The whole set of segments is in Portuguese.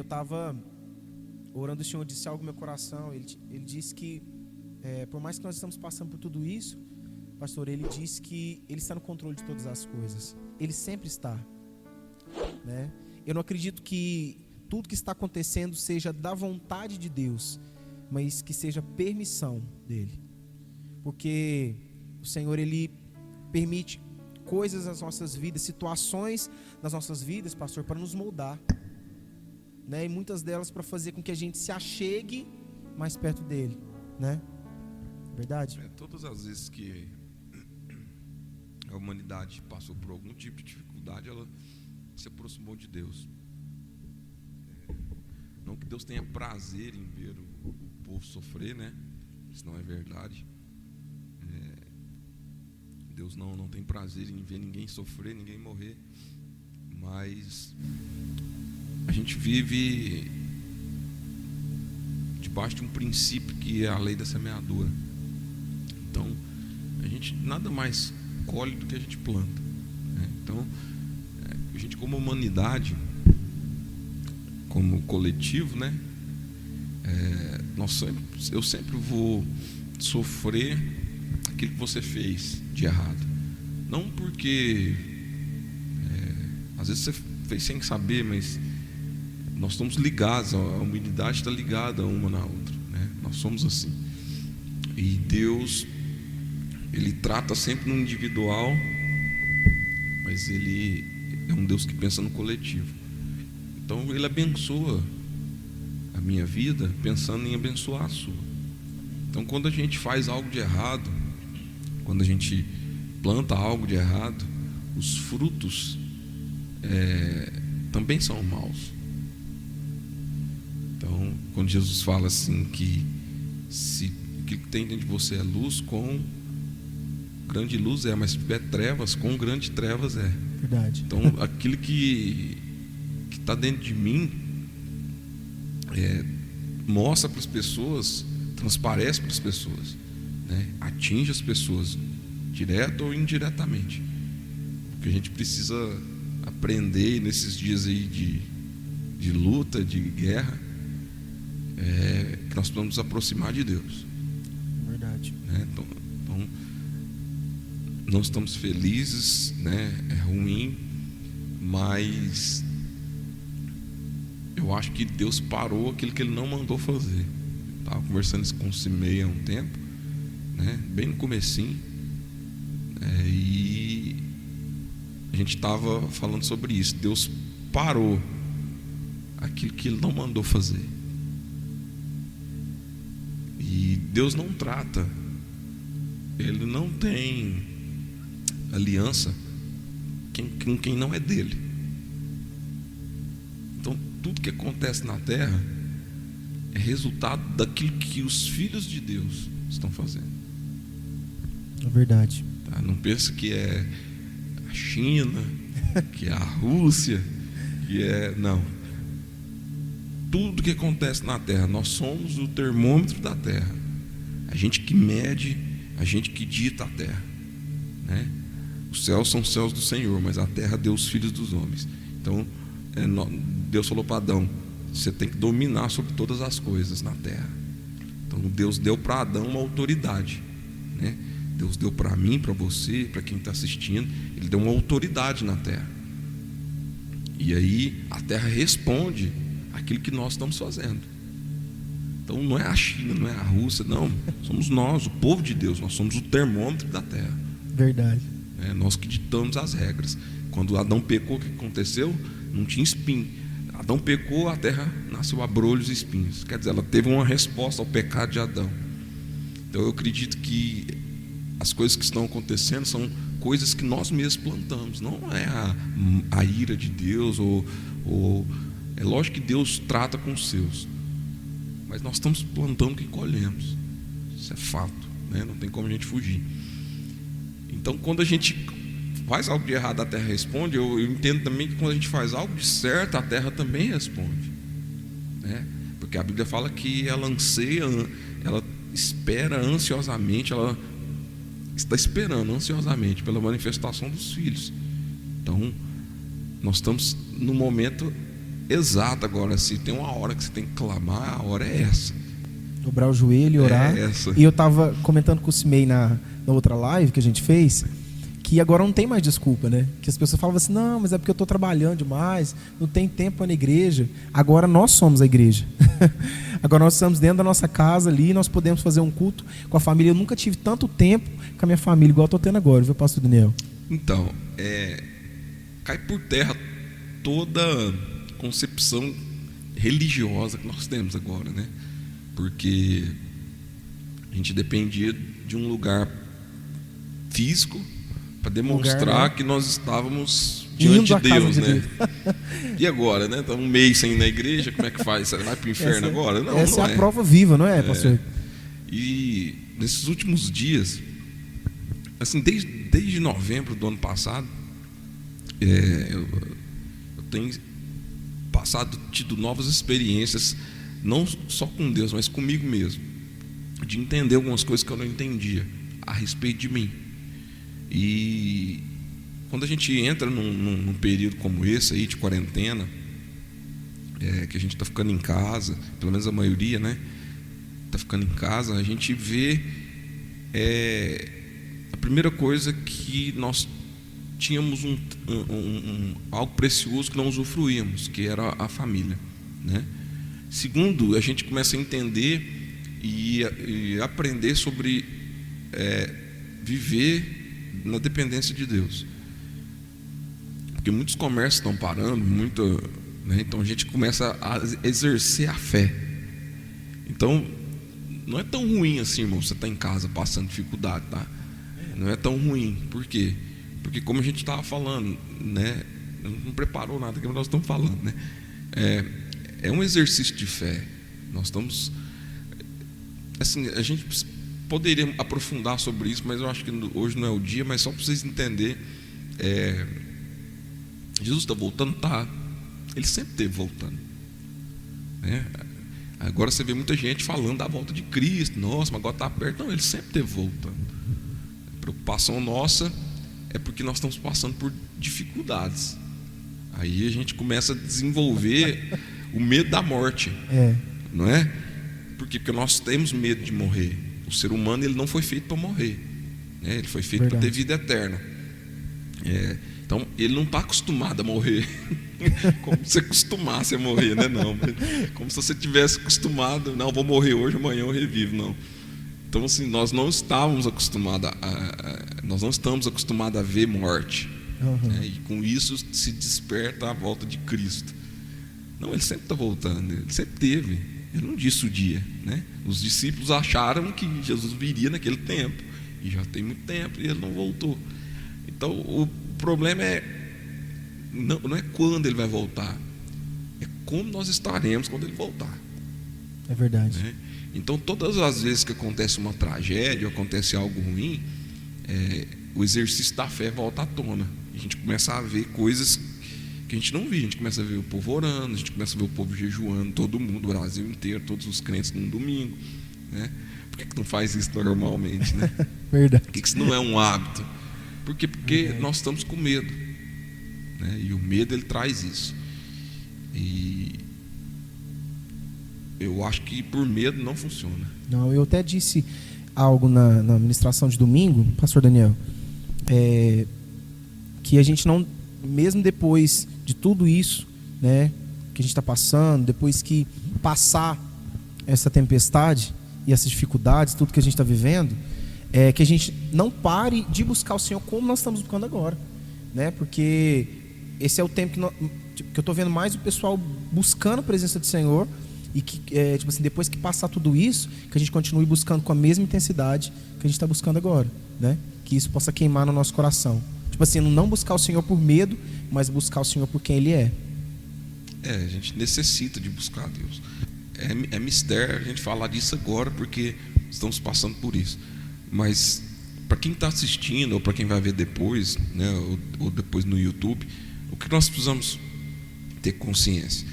estava orando, o Senhor disse algo no meu coração. Ele disse que, por mais que nós estamos passando por tudo isso, pastor, ele disse que Ele está no controle de todas as coisas. Ele sempre está, né? Eu não acredito que tudo que está acontecendo seja da vontade de Deus, mas que seja permissão dEle. Porque o Senhor, Ele permite coisas nas nossas vidas, situações nas nossas vidas, pastor, para nos moldar, né? E muitas delas para fazer com que a gente se achegue mais perto dEle, né? Verdade? Todas as vezes que a humanidade passou por algum tipo de dificuldade, ela se aproximou de Deus. Não que Deus tenha prazer em ver o povo sofrer, né? Isso não é verdade. Deus não tem prazer em ver ninguém sofrer, ninguém morrer. Mas a gente vive debaixo de um princípio que é a lei da semeadura. Então, a gente nada mais colhe do que a gente planta, né? Então, a gente, como humanidade, como coletivo, né? Eu sempre vou sofrer aquilo que você fez de errado. Não porque às vezes você fez sem saber, mas nós estamos ligados, a humanidade está ligada uma na outra, né? Nós somos assim. E Deus, Ele trata sempre no individual, mas Ele é um Deus que pensa no coletivo. Então Ele abençoa a minha vida pensando em abençoar a sua. Então, quando a gente faz algo de errado, quando a gente planta algo de errado, os frutos também são maus. Então, quando Jesus fala assim que se o que tem dentro de você é luz, com grande luz mas se tiver trevas, com grande trevas é. Verdade. Então, aquilo que está dentro de mim mostra para as pessoas, transparece para as pessoas, né? Atinge as pessoas, direto ou indiretamente. O que a gente precisa aprender nesses dias aí de luta, de guerra, que nós precisamos nos aproximar de Deus. Verdade. Né? Então, não estamos felizes, né? É ruim, mas eu acho que Deus parou aquilo que Ele não mandou fazer. Estava conversando isso com o Simei há um tempo, né? Bem no comecinho, e a gente estava falando sobre isso. Deus parou aquilo que Ele não mandou fazer. E Deus não trata, Ele não tem aliança com quem não é dele. Então, tudo que acontece na terra é resultado daquilo que os filhos de Deus estão fazendo. É verdade. Tá? Não pensa que é a China, que é a Rússia, não. Tudo que acontece na terra, nós somos o termômetro da terra. A gente que mede, a gente que dita a terra, né? Os céus são os céus do Senhor, mas a terra deu os filhos dos homens. Então, Deus falou para Adão: você tem que dominar sobre todas as coisas na terra. Então Deus deu para Adão uma autoridade, né? Deus deu para mim, para você, para quem está assistindo, Ele deu uma autoridade na terra. E aí a terra responde aquilo que nós estamos fazendo. Então não é a China, não é a Rússia, não. Somos nós, o povo de Deus. Nós somos o termômetro da terra. Verdade. Nós que ditamos as regras. Quando Adão pecou, o que aconteceu? Não tinha espinho. Adão pecou, a terra nasceu abrolhos e espinhos. Quer dizer, ela teve uma resposta ao pecado de Adão. Então eu acredito que as coisas que estão acontecendo são coisas que nós mesmos plantamos. Não é a ira de Deus, ou é lógico que Deus trata com os seus, mas nós estamos plantando o que colhemos. Isso é fato, né? Não tem como a gente fugir. Então, quando a gente faz algo de errado, a terra responde. Eu entendo também que quando a gente faz algo de certo, a terra também responde, né? Porque a Bíblia fala que ela anseia, ela espera ansiosamente, ela está esperando ansiosamente pela manifestação dos filhos. Então, nós estamos no momento exata. Agora, se tem uma hora que você tem que clamar, a hora é essa. Dobrar o joelho e orar. É essa. E eu estava comentando com o Cimei na outra live que a gente fez, que agora não tem mais desculpa, né? Que as pessoas falavam assim, não, mas é porque eu estou trabalhando demais, não tem tempo para ir na igreja. Agora nós somos a igreja. Agora nós estamos dentro da nossa casa ali, nós podemos fazer um culto com a família. Eu nunca tive tanto tempo com a minha família, igual eu estou tendo agora, viu, pastor Daniel? Então, cai por terra toda concepção religiosa que nós temos agora, né? Porque a gente dependia de um lugar físico para demonstrar que nós estávamos diante de Deus, né? E agora, né? Estamos um mês sem ir na igreja, como é que faz? Você vai para o inferno agora? Não, essa não é a prova viva, não é, pastor? E nesses últimos dias, assim, desde novembro do ano passado, eu tenho tido novas experiências, não só com Deus, mas comigo mesmo, de entender algumas coisas que eu não entendia a respeito de mim. E quando a gente entra num período como esse aí de quarentena, que a gente está ficando em casa, pelo menos a maioria, né, está ficando em casa, a gente vê a primeira coisa que nós tínhamos algo precioso que não usufruíamos, que era a família, né? Segundo, a gente começa a entender e aprender sobre viver na dependência de Deus, porque muitos comércios estão parando, né? Então a gente começa a exercer a fé. Então não é tão ruim assim, irmão, você está em casa passando dificuldade, tá? Não é tão ruim. Por quê? Porque como a gente estava falando, né, não preparou nada que nós estamos falando, né? É um exercício de fé. Nós estamos, assim, a gente poderia aprofundar sobre isso, mas eu acho que hoje não é o dia. Mas só para vocês entenderem, Jesus está voltando, tá? Ele sempre esteve voltando, né? Agora você vê muita gente falando da volta de Cristo. Nossa, mas agora está perto. Não, ele sempre esteve voltando. A preocupação nossa é porque nós estamos passando por dificuldades. Aí a gente começa a desenvolver o medo da morte, não é? Por quê? Porque nós temos medo de morrer. O ser humano, ele não foi feito para morrer, né? Ele foi feito para ter vida eterna. Então ele não está acostumado a morrer como se você acostumasse a morrer, né? Não, como se você tivesse acostumado, não, vou morrer hoje, amanhã eu revivo, não. Então, assim, nós não estamos acostumados a ver morte, né? E com isso se desperta a volta de Cristo. Não, ele sempre está voltando, ele sempre teve. Ele não disse o dia, né? Os discípulos acharam que Jesus viria naquele tempo, e já tem muito tempo, e ele não voltou. Então o problema não é quando ele vai voltar, é como nós estaremos quando ele voltar. É verdade, né? Então todas as vezes que acontece uma tragédia, acontece algo ruim, o exercício da fé volta à tona. A gente começa a ver coisas que a gente não via. A gente começa a ver o povo orando, a gente começa a ver o povo jejuando, todo mundo, o Brasil inteiro, todos os crentes num domingo, né? Por que não faz isso normalmente, né? Verdade. Por que isso não é um hábito? Porque nós estamos com medo, né? E o medo, ele traz isso. E eu acho que por medo não funciona. Não, eu até disse algo na ministração de domingo, pastor Daniel, que a gente não, mesmo depois de tudo isso, né, que a gente está passando, depois que passar essa tempestade e essas dificuldades, tudo que a gente está vivendo, que a gente não pare de buscar o Senhor como nós estamos buscando agora, né? Porque esse é o tempo que eu estou vendo mais o pessoal buscando a presença do Senhor, e que, tipo assim, depois que passar tudo isso, que a gente continue buscando com a mesma intensidade que a gente está buscando agora, né? Que isso possa queimar no nosso coração. Tipo assim, não buscar o Senhor por medo, mas buscar o Senhor por quem Ele é. A gente necessita de buscar a Deus. É mistério a gente falar disso agora, porque estamos passando por isso. Mas para quem está assistindo, ou para quem vai ver depois, né, ou depois no YouTube, o que nós precisamos ter consciência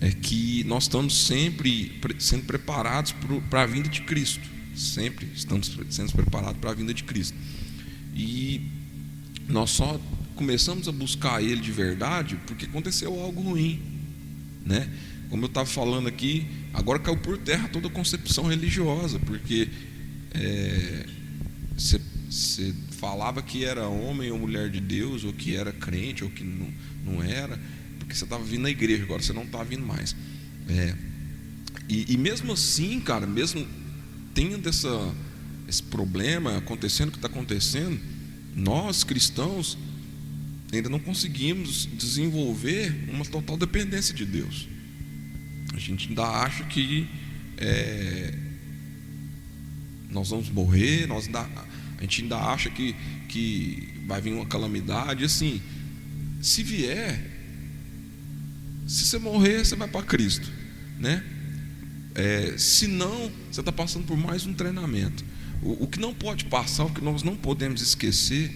é que nós estamos sempre sendo preparados para a vinda de Cristo. Sempre estamos sendo preparados para a vinda de Cristo. E nós só começamos a buscar Ele de verdade porque aconteceu algo ruim, né? Como eu estava falando aqui, agora caiu por terra toda a concepção religiosa, porque você falava que era homem ou mulher de Deus, ou que era crente, ou que não era, porque você estava vindo na igreja, agora você não está vindo mais. E mesmo assim, cara, mesmo tendo esse problema acontecendo, o que está acontecendo, nós cristãos ainda não conseguimos desenvolver uma total dependência de Deus. A gente ainda acha que nós vamos morrer, a gente ainda acha que vai vir uma calamidade. Assim, se vier, se você morrer, você vai para Cristo, né? Se não, você está passando por mais um treinamento. O que não pode passar, o que nós não podemos esquecer,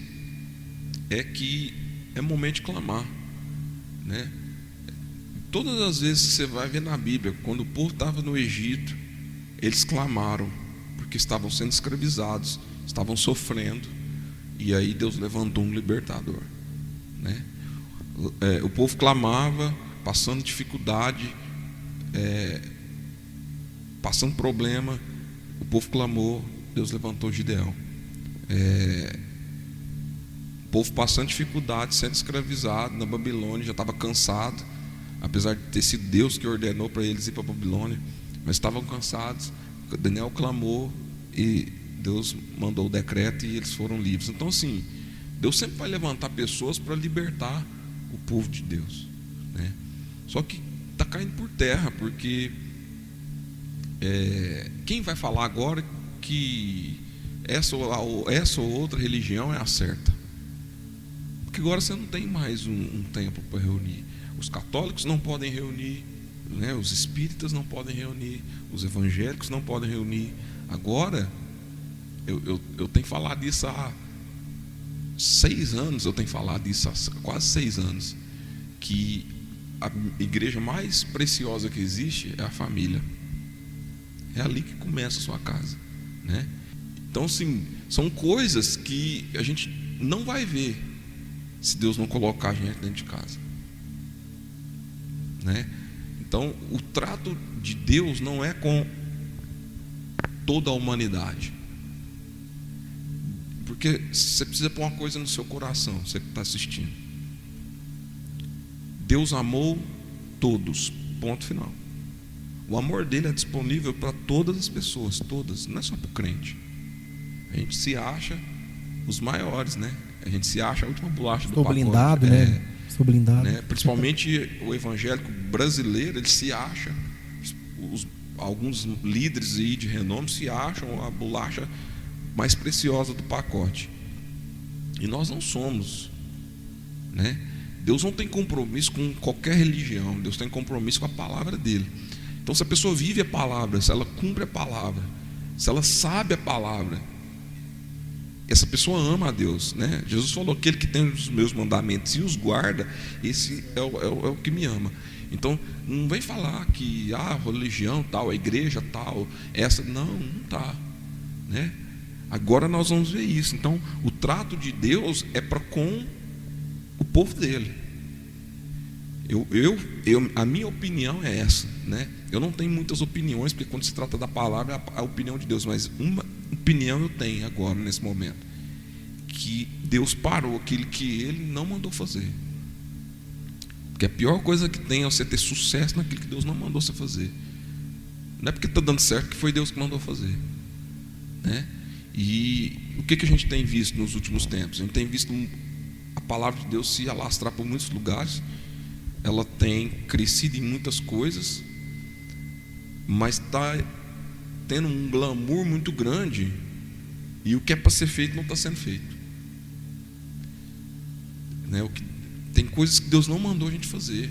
é que é momento de clamar, né? Todas as vezes que você vai ver na Bíblia, quando o povo estava no Egito, eles clamaram, porque estavam sendo escravizados, estavam sofrendo, e aí Deus levantou um libertador, né? O povo clamava, passando dificuldade, passando problema, o povo clamou, Deus levantou Gideão. O povo passando dificuldade, sendo escravizado na Babilônia, já estava cansado, apesar de ter sido Deus que ordenou para eles ir para a Babilônia, mas estavam cansados. Daniel clamou e Deus mandou o decreto e eles foram livres. Então, assim, Deus sempre vai levantar pessoas para libertar o povo de Deus, né? Só que está caindo por terra, porque quem vai falar agora que essa ou outra religião é a certa? Porque agora você não tem mais um templo para reunir. Os católicos não podem reunir, né? Os espíritas não podem reunir, os evangélicos não podem reunir. Agora, eu tenho falado isso há 6 anos, eu tenho falado isso há quase 6 anos, que a igreja mais preciosa que existe é a família. É ali que começa a sua casa, né? Então, assim, são coisas que a gente não vai ver se Deus não colocar a gente dentro de casa, né? Então, o trato de Deus não é com toda a humanidade, porque você precisa pôr uma coisa no seu coração, você que está assistindo: Deus amou todos, ponto final. O amor dele é disponível para todas as pessoas, todas, não é só para o crente. A gente se acha os maiores, né? A gente se acha a última bolacha do pacote. Blindado, né? Estou blindado, né? Principalmente o evangélico brasileiro, ele se acha, alguns líderes aí de renome se acham a bolacha mais preciosa do pacote. E nós não somos, né? Deus não tem compromisso com qualquer religião. Deus tem compromisso com a palavra dele. Então, se a pessoa vive a palavra, se ela cumpre a palavra, se ela sabe a palavra, essa pessoa ama a Deus, né? Jesus falou: aquele que tem os meus mandamentos e os guarda, esse é o que me ama. Então, não vem falar que a religião tal, a igreja tal, essa, não está, né? Agora nós vamos ver isso. Então, o trato de Deus é para com o povo dele. A minha opinião é essa, né? Eu não tenho muitas opiniões, porque quando se trata da palavra é a opinião de Deus, mas uma opinião eu tenho agora, nesse momento, que Deus parou aquilo que ele não mandou fazer. Porque a pior coisa que tem é você ter sucesso naquilo que Deus não mandou você fazer. Não é porque está dando certo que foi Deus que mandou fazer, né? E o que a gente tem visto nos últimos tempos? A gente tem visto a palavra de Deus se alastrar por muitos lugares. Ela tem crescido em muitas coisas, mas está tendo um glamour muito grande, e o que é para ser feito não está sendo feito, né? Tem coisas que Deus não mandou a gente fazer,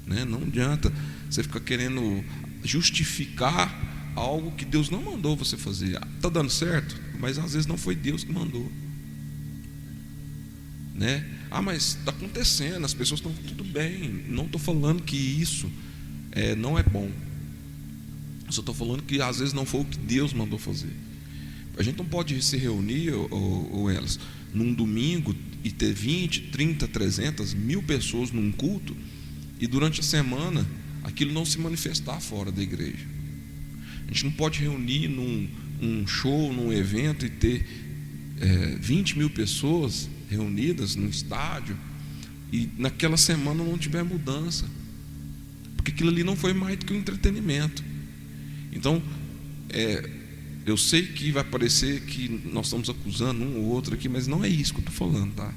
né? Não adianta você ficar querendo justificar algo que Deus não mandou você fazer. Está dando certo, mas às vezes não foi Deus que mandou, né? Mas está acontecendo, as pessoas estão tudo bem. Não estou falando que isso não é bom. Eu só estou falando que às vezes não foi o que Deus mandou fazer. A gente não pode se reunir, ou elas, num domingo e ter 20, 30, 300, 1000 pessoas num culto e durante a semana aquilo não se manifestar fora da igreja. A gente não pode reunir num show, num evento e ter 20 mil pessoas reunidas num estádio e naquela semana não tiver mudança, porque aquilo ali não foi mais do que um entretenimento. Então, eu sei que vai parecer que nós estamos acusando um ou outro aqui, mas não é isso que eu estou falando, tá?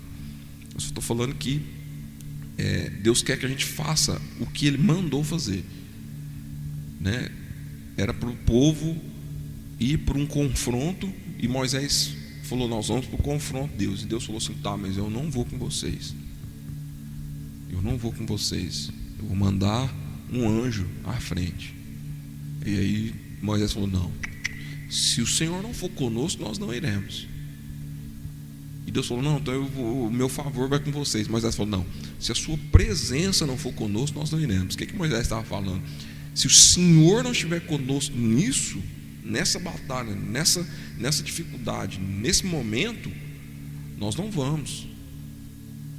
Eu só estou falando que Deus quer que a gente faça o que Ele mandou fazer, né? Era para o povo ir para um confronto, e Moisés falou: nós vamos para o confronto, Deus. E Deus falou assim: tá, mas eu não vou com vocês. Eu não vou com vocês. Eu vou mandar um anjo à frente. E aí Moisés falou: não, se o Senhor não for conosco, nós não iremos. E Deus falou: não, então o meu favor vai com vocês. Moisés falou: não, se a sua presença não for conosco, nós não iremos. O que Moisés estava falando? Se o Senhor não estiver conosco nisso, nessa batalha, nessa dificuldade, nesse momento, nós não vamos.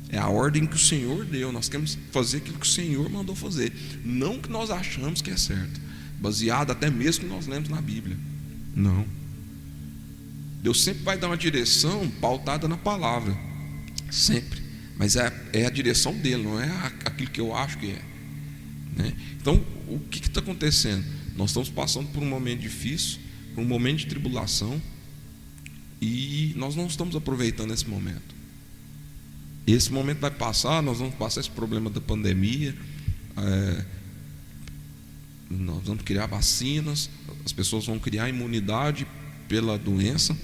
É a ordem que o Senhor deu. Nós queremos fazer aquilo que o Senhor mandou fazer, não o que nós achamos que é certo, baseado até mesmo no que nós lemos na Bíblia. Não. Deus sempre vai dar uma direção pautada na palavra, sempre. Mas é a direção dele, não é aquilo que eu acho que é, né? Então, o que está acontecendo? Nós estamos passando por um momento difícil, por um momento de tribulação, e nós não estamos aproveitando esse momento. Esse momento vai passar, nós vamos passar esse problema da pandemia, nós vamos criar vacinas, as pessoas vão criar imunidade pela doença,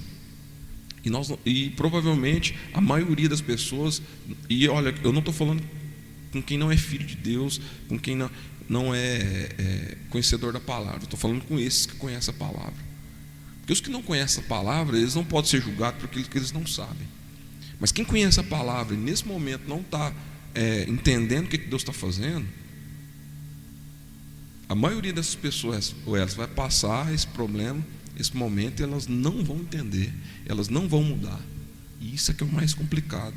e provavelmente a maioria das pessoas, e olha, eu não estou falando com quem não é filho de Deus, com quem não é conhecedor da palavra, estou falando com esses que conhecem a palavra, porque os que não conhecem a palavra, eles não podem ser julgados por aquilo que eles não sabem. Mas quem conhece a palavra e nesse momento não está entendendo o que Deus está fazendo, a maioria dessas pessoas, ou elas vai passar esse problema, esse momento, e elas não vão entender, elas não vão mudar. E isso é que é o mais complicado.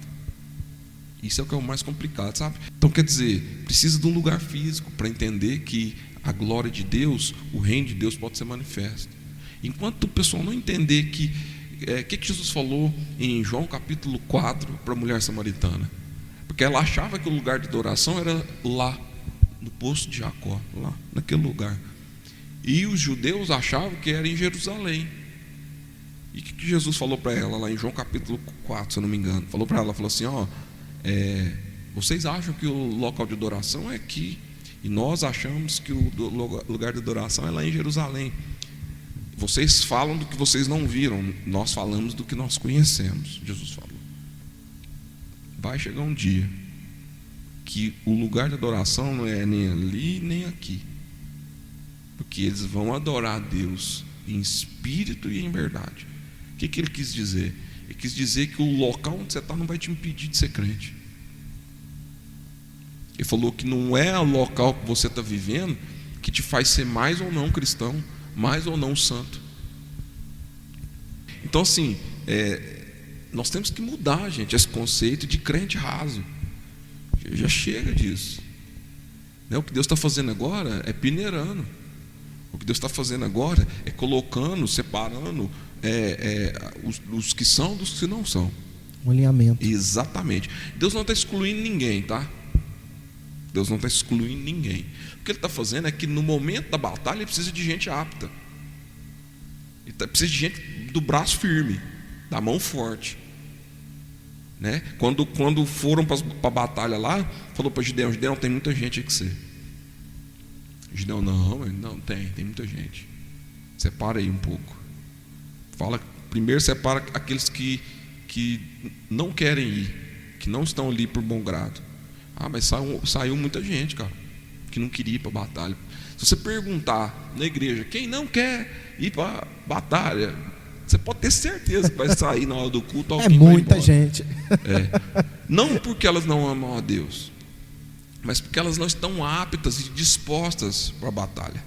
Isso é o que é o mais complicado, sabe? Então, quer dizer, precisa de um lugar físico para entender que a glória de Deus, o reino de Deus pode ser manifesto. Enquanto o pessoal não entender que que Jesus falou em João capítulo 4 para a mulher samaritana? Porque ela achava que o lugar de adoração era lá, no poço de Jacó, lá, naquele lugar. E os judeus achavam que era em Jerusalém. E o que Jesus falou para ela lá em João capítulo 4, se eu não me engano? Falou para ela, falou assim: vocês acham que o local de adoração é aqui, e nós achamos que o lugar de adoração é lá em Jerusalém. Vocês falam do que vocês não viram, nós falamos do que nós conhecemos. Jesus falou. Vai chegar um dia que o lugar de adoração não é nem ali nem aqui, porque eles vão adorar a Deus em espírito e em verdade. O que ele quis dizer? Ele quis dizer que o local onde você está não vai te impedir de ser crente. Ele falou que não é o local que você está vivendo que te faz ser mais ou não cristão, mais ou não santo. Então, assim, nós temos que mudar, gente, esse conceito de crente raso. Já chega disso, né? O que Deus está fazendo agora é peneirando. O que Deus está fazendo agora é colocando, separando os que são dos que não são. Um alinhamento. Exatamente. Deus não está excluindo ninguém, tá? Deus não está excluindo ninguém. O que Ele está fazendo é que no momento da batalha Ele precisa de gente apta. Ele precisa de gente do braço firme, da mão forte, né? Quando foram para a batalha lá, falou para Gideão: Gideão, tem muita gente aí que você. Gideão: não tem muita gente. Separa aí um pouco. Primeiro separa aqueles que não querem ir, que não estão ali por bom grado. Mas saiu muita gente, cara, que não queria ir para a batalha. Se você perguntar na igreja quem não quer ir para a batalha, você pode ter certeza que vai sair na hora do culto alguém. Muita gente. Não porque elas não amam a Deus, mas porque elas não estão aptas e dispostas para a batalha.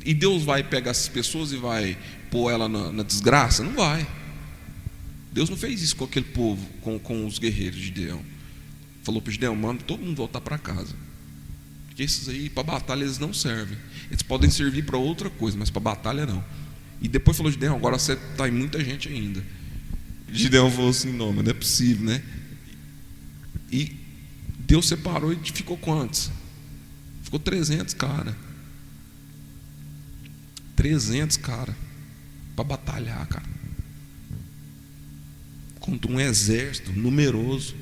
E Deus vai pegar essas pessoas e vai pôr ela na desgraça? Não vai. Deus não fez isso com aquele povo, com os guerreiros de Gideão. falou para Gideão: manda todo mundo voltar para casa, porque esses aí para batalha eles não servem, eles podem servir para outra coisa, mas para batalha não. E depois falou: Gideão, agora você está em muita gente ainda. Gideão falou assim: não, mas não é possível, né? E Deus separou e ficou quantos? Ficou 300 cara. 300 cara para batalhar, cara, contra um exército numeroso.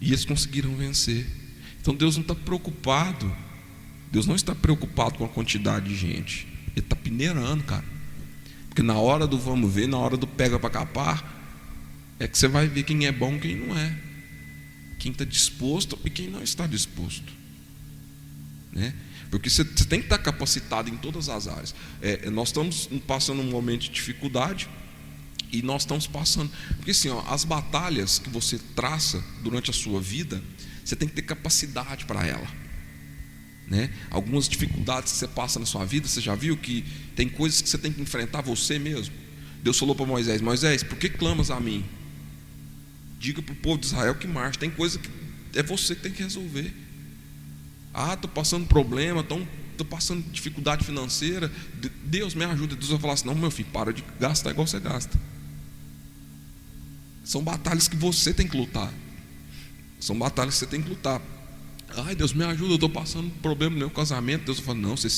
E eles conseguiram vencer. Então Deus não está preocupado. Deus não está preocupado com a quantidade de gente. Ele está peneirando, cara. Porque na hora do vamos ver, na hora do pega para capar, é que você vai ver quem é bom e quem não é, quem está disposto e quem não está disposto, né? Porque você tem que estar capacitado em todas as áreas. Nós estamos passando um momento de dificuldade, e nós estamos passando, porque assim, as batalhas que você traça durante a sua vida, você tem que ter capacidade para ela, né? Algumas dificuldades que você passa na sua vida, você já viu que tem coisas que você tem que enfrentar você mesmo. Deus falou para Moisés: Moisés, por que clamas a mim? Diga para o povo de Israel que marche. Tem coisa que é você que tem que resolver. Estou passando problema, estou passando dificuldade financeira, Deus me ajuda. Deus vai falar assim: não, meu filho, para de gastar igual você gasta. São batalhas que você tem que lutar. São batalhas que você tem que lutar. Ai, Deus me ajuda, eu estou passando problema no meu casamento. Deus vai falar: não, você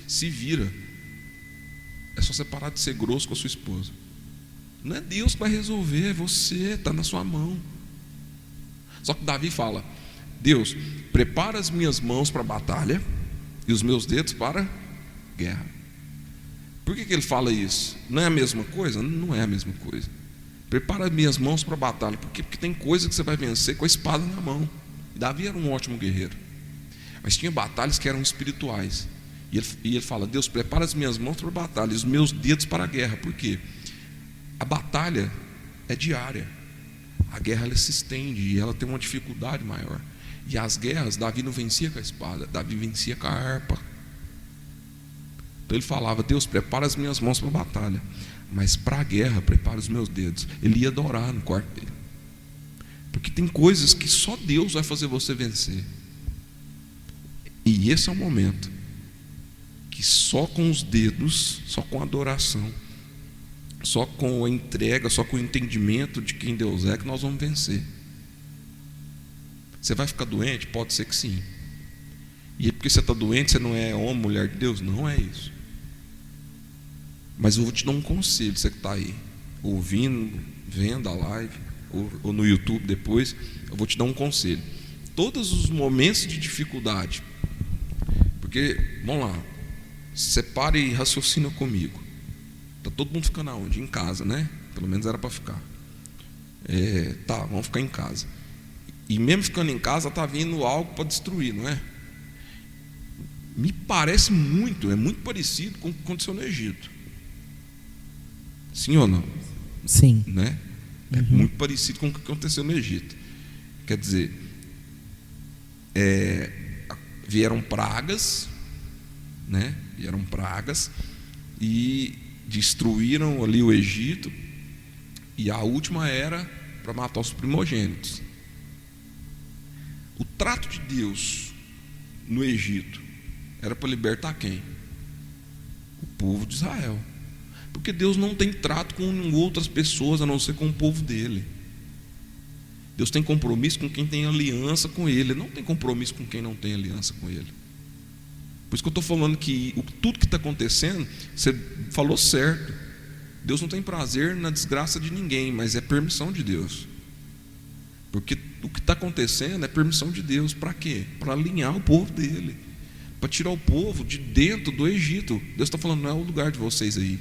se vira. É só você parar de ser grosso com a sua esposa. Não é Deus que vai resolver, é você, está na sua mão. Só que Davi fala: Deus, prepara as minhas mãos para a batalha e os meus dedos para a guerra. Por que ele fala isso? Não é a mesma coisa? Não é a mesma coisa. Prepara as minhas mãos para a batalha. Porque tem coisa que você vai vencer com a espada na mão. E Davi era um ótimo guerreiro, mas tinha batalhas que eram espirituais. E ele fala: Deus, prepara as minhas mãos para a batalha e os meus dedos para a guerra. Por quê? A batalha é diária. A guerra ela se estende e ela tem uma dificuldade maior. E as guerras, Davi não vencia com a espada, Davi vencia com a harpa. Então ele falava: Deus, prepara as minhas mãos para a batalha, mas para a guerra, prepara os meus dedos. Ele ia adorar no quarto dele. Porque tem coisas que só Deus vai fazer você vencer. E esse é o momento que só com os dedos, só com a adoração, só com a entrega, só com o entendimento de quem Deus é, que nós vamos vencer. Você vai ficar doente? Pode ser que sim. E porque você está doente, você não é homem, mulher de Deus? Não é isso. Mas eu vou te dar um conselho, você que está aí ouvindo, vendo a live, ou no YouTube depois, eu vou te dar um conselho. Todos os momentos de dificuldade, porque, vamos lá, separe e raciocina comigo. Está todo mundo ficando aonde? Em casa, né? Pelo menos era para ficar. Vamos ficar em casa. E mesmo ficando em casa, está vindo algo para destruir, não é? Me parece muito, é muito parecido com o que aconteceu no Egito. Sim ou não? Sim. Né? É muito parecido com o que aconteceu no Egito. Quer dizer, vieram pragas, né? Vieram pragas e destruíram ali o Egito. E a última era para matar os primogênitos. O trato de Deus no Egito era para libertar quem? O povo de Israel. Porque Deus não tem trato com outras pessoas a não ser com o povo dele. Deus tem compromisso com quem tem aliança com ele. Ele não tem compromisso com quem não tem aliança com ele. Por isso que eu estou falando que tudo que está acontecendo, você falou certo. Deus não tem prazer na desgraça de ninguém, mas é permissão de Deus. Porque o que está acontecendo é permissão de Deus. Para quê? Para alinhar o povo dele, para tirar o povo de dentro do Egito. Deus está falando: não é o lugar de vocês aí,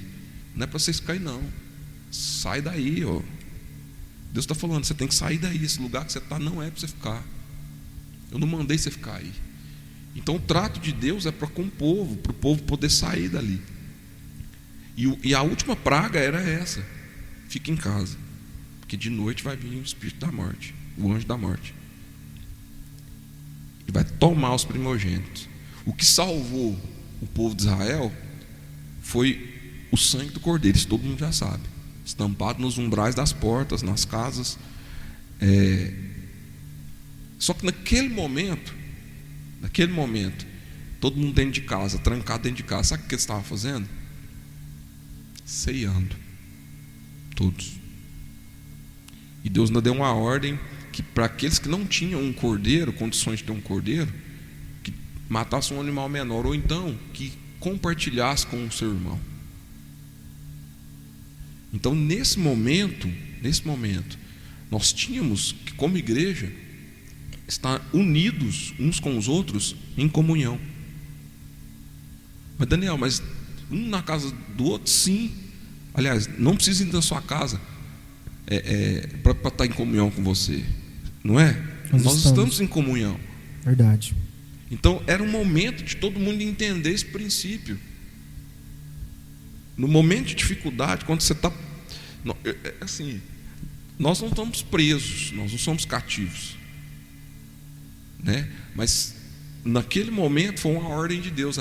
não é para vocês ficarem não, sai daí, ó. Deus está falando: você tem que sair daí, esse lugar que você está não é para você ficar, eu não mandei você ficar aí. Então o trato de Deus é para com o povo, para o povo poder sair dali. E a última praga era essa: fica em casa, porque de noite vai vir o espírito da morte, o anjo da morte, e vai tomar os primogênitos. O que salvou o povo de Israel foi o sangue do cordeiro. Isso todo mundo já sabe, estampado nos umbrais das portas, nas casas. Só que naquele momento, todo mundo dentro de casa, trancado dentro de casa, sabe o que eles estavam fazendo? Ceando, todos. E Deus nos deu uma ordem que para aqueles que não tinham um cordeiro, condições de ter um cordeiro, que matasse um animal menor, ou então que compartilhasse com o seu irmão. Então nesse momento, nós tínhamos que, como igreja, estar unidos uns com os outros em comunhão. Mas Daniel, um na casa do outro, sim. Aliás, não precisa ir na sua casa para estar em comunhão com você, não é? Nós estamos em comunhão. Verdade. Então era um momento de todo mundo entender esse princípio. No momento de dificuldade, quando você está assim, nós não estamos presos, nós não somos cativos, né? Mas naquele momento foi uma ordem de Deus.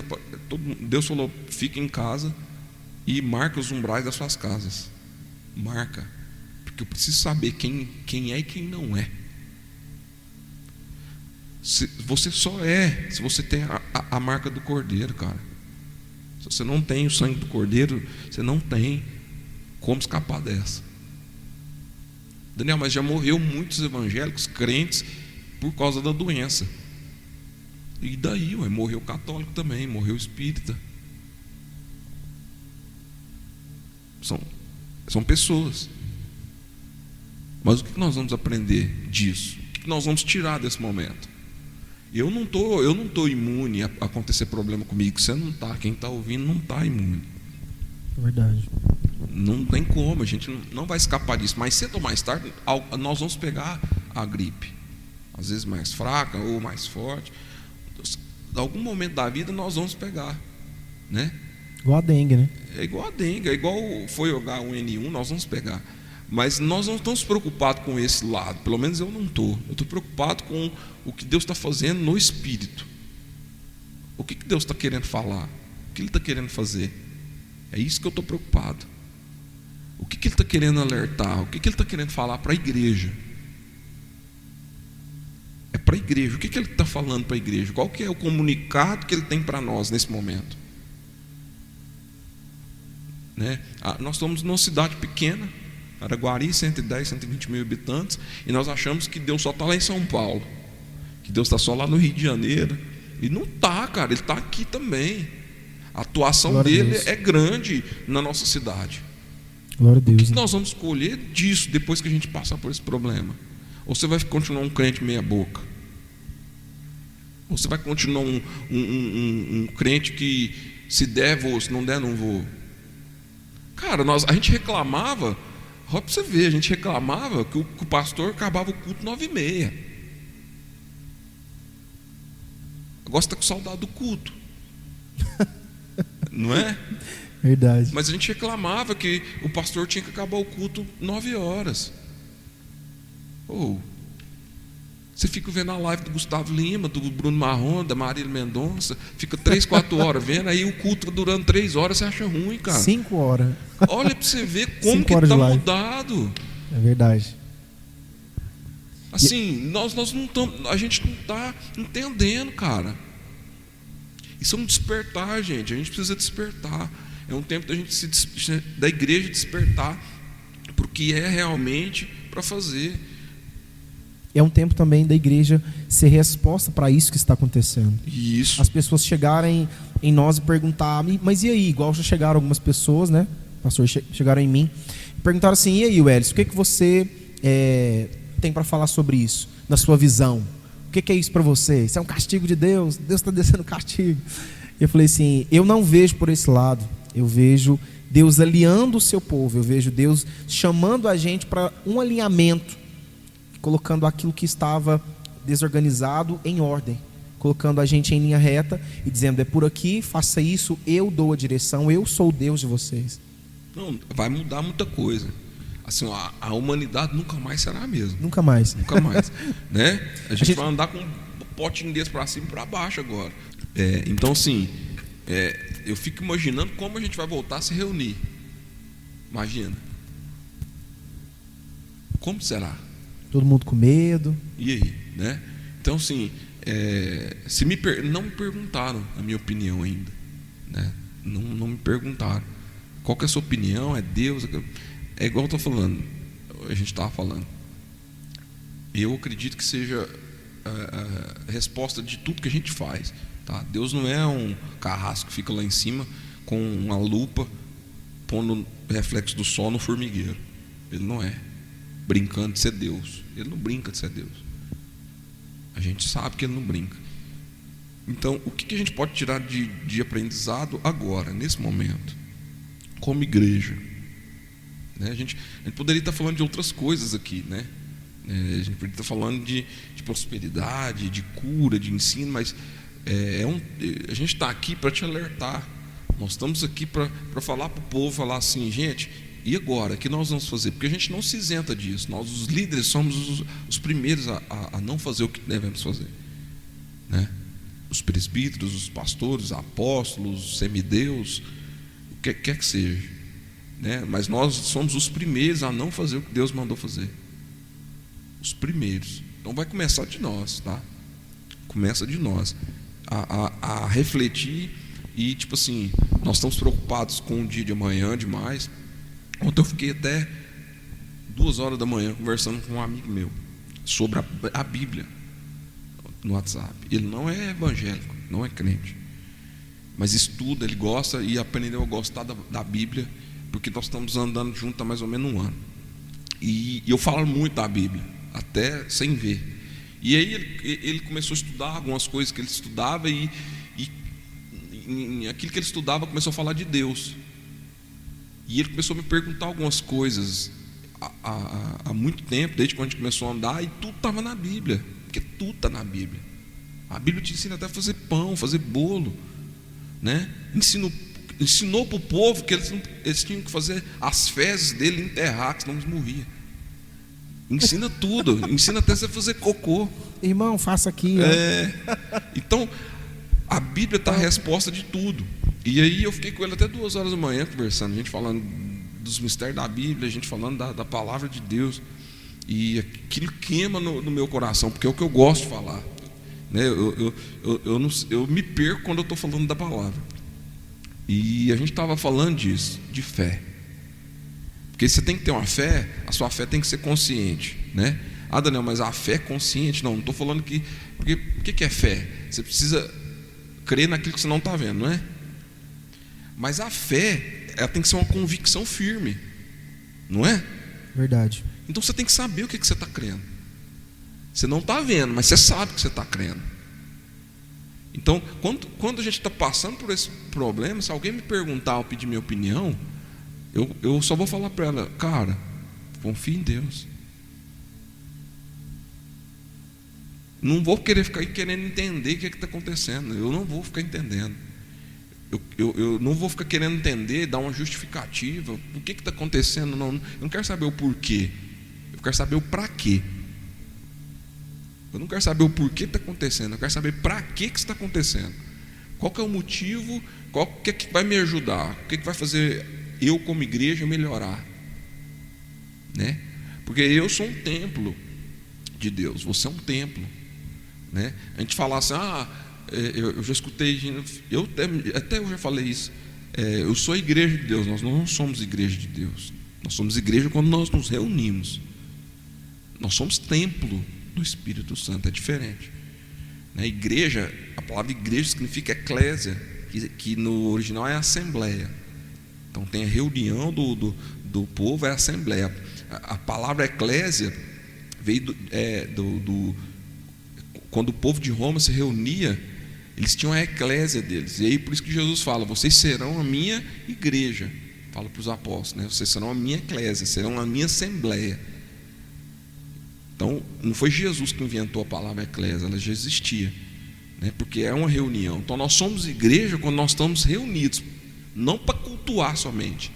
Deus falou: fique em casa e marca os umbrais das suas casas. Marca, porque eu preciso saber quem é e quem não é. Você só é se você tem a marca do Cordeiro, cara. Se você não tem o sangue do Cordeiro, você não tem como escapar dessa. Daniel, mas já morreu muitos evangélicos, crentes, por causa da doença. E daí, morreu católico também, morreu espírita. São pessoas. Mas o que nós vamos aprender disso? O que nós vamos tirar desse momento? Eu não tô imune a acontecer problema comigo. Você não está. Quem está ouvindo não está imune. É verdade. Não tem como, a gente não vai escapar disso. Mas cedo ou mais tarde, nós vamos pegar a gripe. Às vezes mais fraca ou mais forte. Em algum momento da vida nós vamos pegar, né? Igual a dengue, né? É igual a dengue, é igual foi o H1N1, nós vamos pegar. Mas nós não estamos preocupados com esse lado. Pelo menos eu não estou. Eu estou preocupado com o que Deus está fazendo no Espírito. O que Deus está querendo falar? O que Ele está querendo fazer? É isso que eu estou preocupado. O que Ele está querendo alertar? O que Ele está querendo falar para a igreja? É para a igreja. O que Ele está falando para a igreja? Qual que é o comunicado que Ele tem para nós nesse momento? Né? Nós estamos numa cidade pequena, Araguari, 110, 120 mil habitantes, e nós achamos que Deus só está lá em São Paulo, que Deus está só lá no Rio de Janeiro. E não está, cara, Ele está aqui também. A atuação Glória dele é grande na nossa cidade. Glória a Deus. O que nós vamos escolher disso depois que a gente passar por esse problema? Ou você vai continuar um crente meia boca? Ou você vai continuar um crente que se der vou, se não der não vou? Cara, a gente reclamava, olha para você ver, a gente reclamava que o pastor acabava o culto 9h30. Agora você está com saudade do culto. Não é? Verdade. Mas a gente reclamava que o pastor tinha que acabar o culto 9h. Você fica vendo a live do Gustavo Lima, do Bruno Marrom, da Marília Mendonça, fica 3, 4 horas vendo, aí o culto durando 3 horas, você acha ruim, cara. 5 horas. Olha para você ver como que está mudado. É verdade. Assim, a gente não está entendendo, cara. Isso é um despertar, gente. A gente precisa despertar. É um tempo da igreja despertar para o que é realmente para fazer. É um tempo também da igreja ser resposta para isso que está acontecendo. Isso. As pessoas chegarem em nós e perguntar, mas e aí? Igual já chegaram algumas pessoas, né? Pastor, chegaram em mim e perguntaram assim: e aí, Welles, o que você tem para falar sobre isso, na sua visão? O que é isso para você? Isso é um castigo de Deus? Deus está descendo castigo. Eu falei assim: eu não vejo por esse lado. Eu vejo Deus alinhando o seu povo. Eu vejo Deus chamando a gente para um alinhamento, colocando aquilo que estava desorganizado em ordem, colocando a gente em linha reta e dizendo: é por aqui, faça isso, eu dou a direção, eu sou o Deus de vocês. Não, vai mudar muita coisa. Assim, a humanidade nunca mais será a mesma. Nunca mais. Nunca mais. Né? A gente vai andar com um potinho desse para cima e para baixo agora. Então, assim, eu fico imaginando como a gente vai voltar a se reunir. Imagina. Como será? Todo mundo com medo. E aí, né? Então, assim, não me perguntaram a minha opinião ainda, né? Não me perguntaram. Qual que é a sua opinião? É Deus? É igual eu estou falando, a gente estava falando. Eu acredito que seja a resposta de tudo que a gente faz, tá? Deus não é um carrasco que fica lá em cima com uma lupa pondo reflexo do sol no formigueiro. Ele não é brincando de ser Deus. Ele não brinca de ser Deus. A gente sabe que ele não brinca. Então, o que a gente pode tirar de aprendizado agora, nesse momento, como igreja? Né? A gente poderia estar falando de outras coisas aqui, né? A gente poderia estar falando de prosperidade, de cura, de ensino, mas a gente está aqui para te alertar. Nós estamos aqui para falar para o povo, falar assim, gente, e agora? O que nós vamos fazer? Porque a gente não se isenta disso. Nós, os líderes, somos os primeiros a não fazer o que devemos fazer, né? Os presbíteros, os pastores, apóstolos, os semideus, o que quer que seja, né? Mas nós somos os primeiros a não fazer o que Deus mandou fazer. Os primeiros. Então vai começar de nós, tá? Começa de nós a refletir. E tipo assim, nós estamos preocupados com o dia de amanhã demais. Ontem eu fiquei até 2 horas da manhã conversando com um amigo meu sobre a Bíblia no WhatsApp. Ele não é evangélico, não é crente, mas estuda, ele gosta e aprendeu a gostar da Bíblia, porque nós estamos andando juntos há mais ou menos 1 ano. E eu falo muito da Bíblia, até sem ver. E aí ele começou a estudar algumas coisas que ele estudava, e aquilo que ele estudava começou a falar de Deus. E ele começou a me perguntar algumas coisas há muito tempo, desde quando a gente começou a andar, e tudo estava na Bíblia, porque tudo está na Bíblia. A Bíblia te ensina até a fazer pão, fazer bolo, né? Ensinou para o povo que eles tinham que fazer as fezes dele enterrar, que senão eles morriam. Ensina tudo, ensina até você fazer cocô. Irmão, faça aqui. Então, a Bíblia está a resposta de tudo. E aí eu fiquei com ele até 2 horas da manhã conversando, a gente falando dos mistérios da Bíblia, a gente falando da palavra de Deus. E aquilo queima no meu coração, porque é o que eu gosto de falar, né? Eu me perco quando eu estou falando da palavra. E a gente estava falando disso, de fé. Porque você tem que ter uma fé, a sua fé tem que ser consciente, né? Ah, Daniel, mas a fé é consciente? Não estou falando que... Porque o que é fé? Você precisa crer naquilo que você não está vendo, não é? Mas a fé, ela tem que ser uma convicção firme, não é? Verdade. Então você tem que saber o que você está crendo. Você não está vendo, mas você sabe o que você está crendo. Então, quando a gente está passando por esse problema, se alguém me perguntar ou pedir minha opinião, eu só vou falar para ela, cara, confia em Deus. Não vou ficar querendo entender o que está acontecendo. Eu não vou ficar entendendo. Eu não vou ficar querendo entender, dar uma justificativa. O que está acontecendo? Não, eu não quero saber o porquê. Eu quero saber o para quê. Eu não quero saber o porquê está acontecendo. Eu quero saber para que está acontecendo. Qual que é o motivo? Qual que vai me ajudar? O que vai fazer eu como igreja melhorar? Né? Porque eu sou um templo de Deus. Você é um templo, né? A gente fala assim, eu já escutei, até eu já falei isso, eu sou a igreja de Deus. Nós não somos igreja de Deus. Nós somos igreja quando nós nos reunimos. Nós somos templo do Espírito Santo, é diferente, né? Igreja, a palavra igreja significa eclésia, que no original é assembleia. Então tem a reunião do povo, é a assembleia. A palavra eclésia veio quando o povo de Roma se reunia, eles tinham a eclésia deles. E aí por isso que Jesus fala, vocês serão a minha igreja. Fala para os apóstolos, né? Vocês serão a minha eclésia, serão a minha assembleia. Então não foi Jesus que inventou a palavra eclésia, ela já existia, né? Porque é uma reunião. Então nós somos igreja quando nós estamos reunidos, não para cultuar somente.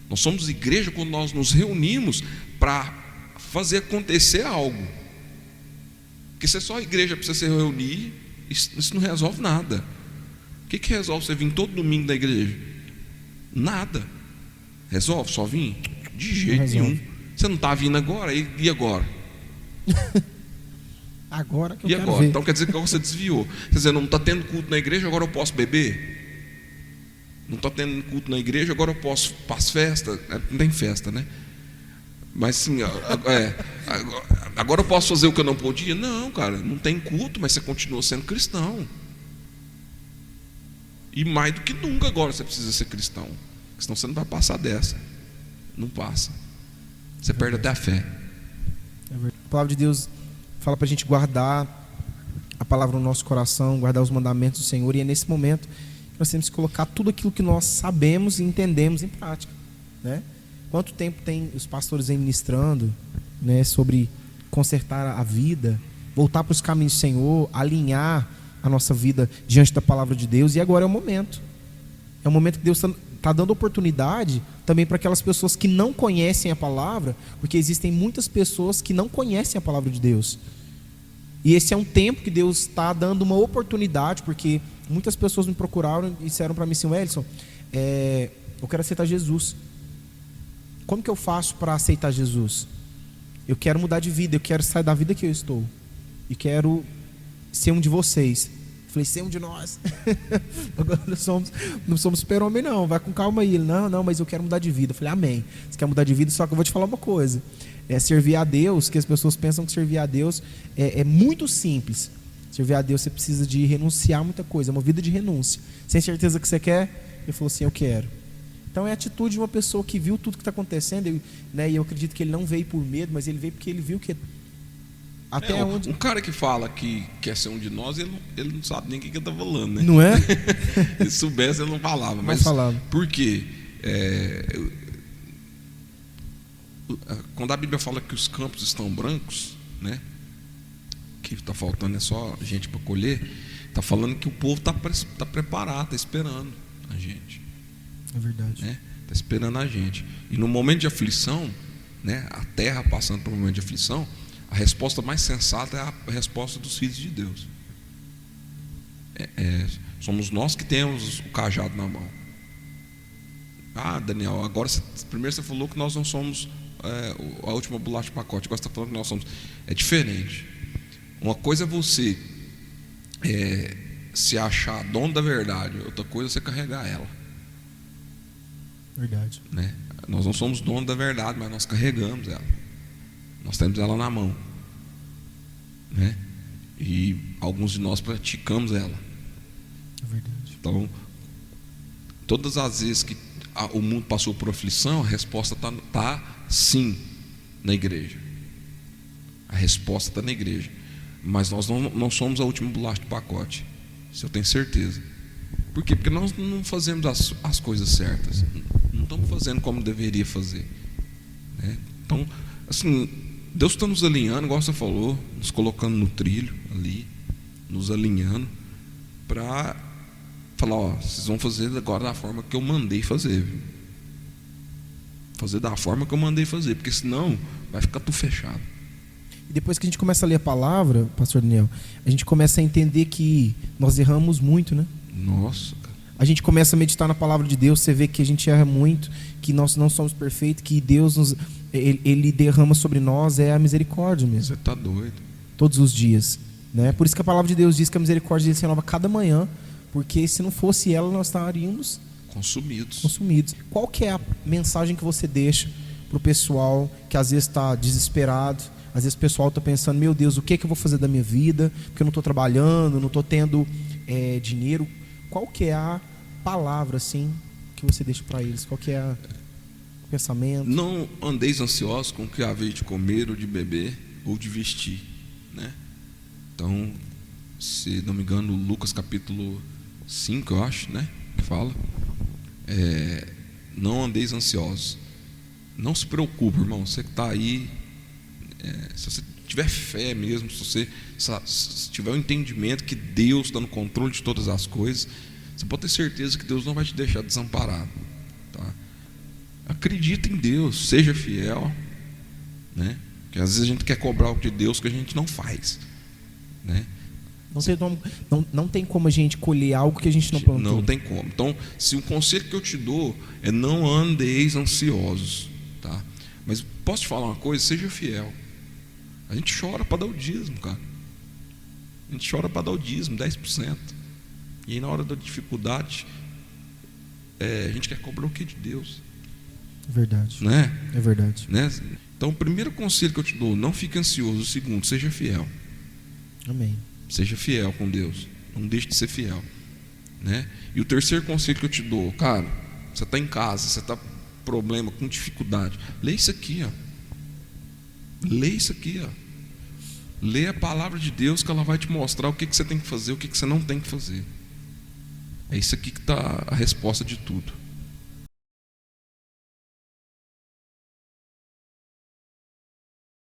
Nós somos igreja quando nós nos reunimos para fazer acontecer algo. Porque se é só a igreja para você se reunir, isso não resolve nada. O que resolve você vir todo domingo da igreja? Nada. Resolve só vir? De jeito nenhum. Você não está vindo agora? E agora? Agora que eu E quero agora? ver. Então quer dizer que você desviou. Quer dizer, não está tendo culto na igreja, agora eu posso beber? Não está tendo culto na igreja, agora eu posso para as festas? Não tem festa, né? Mas sim, agora eu posso fazer o que eu não podia? Não, cara, não tem culto, mas você continua sendo cristão. E mais do que nunca agora você precisa ser cristão. Senão você não vai passar dessa. Não passa. Você perde até a fé. A palavra de Deus fala para a gente guardar a palavra no nosso coração, guardar os mandamentos do Senhor. E é nesse momento que nós temos que colocar tudo aquilo que nós sabemos e entendemos em prática, né? Quanto tempo tem os pastores aí ministrando, né, sobre consertar a vida, voltar para os caminhos do Senhor, alinhar a nossa vida diante da palavra de Deus. E agora é o momento. É o momento que Deus está dando oportunidade também para aquelas pessoas que não conhecem a palavra, porque existem muitas pessoas que não conhecem a palavra de Deus. E esse é um tempo que Deus está dando uma oportunidade, porque muitas pessoas me procuraram e disseram para mim assim: Wellington, eu quero aceitar Jesus. Como que eu faço para aceitar Jesus? Eu quero mudar de vida, eu quero sair da vida que eu estou e quero ser um de vocês. Falei: ser um de nós. Agora não somos super-homem não, vai com calma aí. Ele: não, mas eu quero mudar de vida. Eu falei: amém. Você quer mudar de vida? Só que eu vou te falar uma coisa. Servir a Deus, que as pessoas pensam que servir a Deus é muito simples. Servir a Deus você precisa de renunciar a muita coisa, é uma vida de renúncia. Sem certeza que você quer? Ele falou assim: eu quero. Então é a atitude de uma pessoa que viu tudo que está acontecendo, né, e eu acredito que ele não veio por medo, mas ele veio porque ele viu que até onde... Um cara que fala que quer ser um de nós, ele não sabe nem o que ele está falando, né? Não é? Se soubesse, ele não falava. Mas falava. Por quê? Quando a Bíblia fala que os campos estão brancos, né, que está faltando é só gente para colher, está falando que o povo está preparado, está esperando a gente. É verdade. Está esperando a gente. E no momento de aflição, né, a terra passando por um momento de aflição, a resposta mais sensata é a resposta dos filhos de Deus. Somos nós que temos o cajado na mão. Daniel, agora primeiro você falou que nós não somos a última bolacha de pacote. Agora você está falando que nós somos. É diferente. Uma coisa é você se achar dono da verdade, outra coisa é você carregar ela. Verdade. Né? Nós não somos donos da verdade, mas nós carregamos ela. Nós temos ela na mão, né? E alguns de nós praticamos ela. É verdade. Então, todas as vezes que o mundo passou por aflição, a resposta está sim na igreja. A resposta está na igreja. Mas nós não somos a última bolacha de pacote. Isso eu tenho certeza. Por quê? Porque nós não fazemos as coisas certas. Não estamos fazendo como deveria fazer, né? Então, assim, Deus está nos alinhando, igual você falou, nos colocando no trilho ali, nos alinhando para falar: vocês vão fazer agora da forma que eu mandei fazer, viu? Fazer da forma que eu mandei fazer, porque senão vai ficar tudo fechado. E depois que a gente começa a ler a palavra, pastor Daniel, a gente começa a entender que nós erramos muito, né? Nossa, cara. A gente começa a meditar na palavra de Deus, você vê que a gente erra muito, que nós não somos perfeitos, que Deus ele derrama sobre nós a misericórdia mesmo. Você está doido. Todos os dias, né? Por isso que a palavra de Deus diz que a misericórdia dele se renova cada manhã, porque se não fosse ela, nós estaríamos consumidos. Qual que é a mensagem que você deixa para o pessoal que às vezes está desesperado? Às vezes o pessoal está pensando: meu Deus, o que eu vou fazer da minha vida? Porque eu não estou trabalhando, não estou tendo dinheiro. Qual que é a palavra assim que você deixa para eles? Qual que é o pensamento? Não andeis ansiosos com o que haveis de comer ou de beber ou de vestir, né? Então, se não me engano, Lucas capítulo 5, eu acho, né, que fala: não andeis ansiosos. Não se preocupe, irmão. Você que está aí, se você tiver fé mesmo, se tiver o entendimento que Deus está no controle de todas as coisas, você pode ter certeza que Deus não vai te deixar desamparado, tá? Acredita em Deus, seja fiel, né? Porque às vezes a gente quer cobrar algo de Deus que a gente não faz, né? Não tem como a gente colher algo que a gente não plantou. Não tem como. Então, se o conselho que eu te dou é: não andeis ansiosos, tá? Mas posso te falar uma coisa? Seja fiel. A gente chora para dar o dízimo, cara. A gente chora para dar o dízimo, 10%. E aí na hora da dificuldade, a gente quer cobrar o que de Deus? Verdade. Né? É verdade. Né? Então o primeiro conselho que eu te dou, não fique ansioso. O segundo, seja fiel. Amém. Seja fiel com Deus. Não deixe de ser fiel, né? E o terceiro conselho que eu te dou, cara, você está em casa, você está com problema, com dificuldade, lê isso aqui, ó. Lê isso aqui, ó. Lê a palavra de Deus, que ela vai te mostrar o que você tem que fazer, o que você não tem que fazer. É isso aqui que está a resposta de tudo.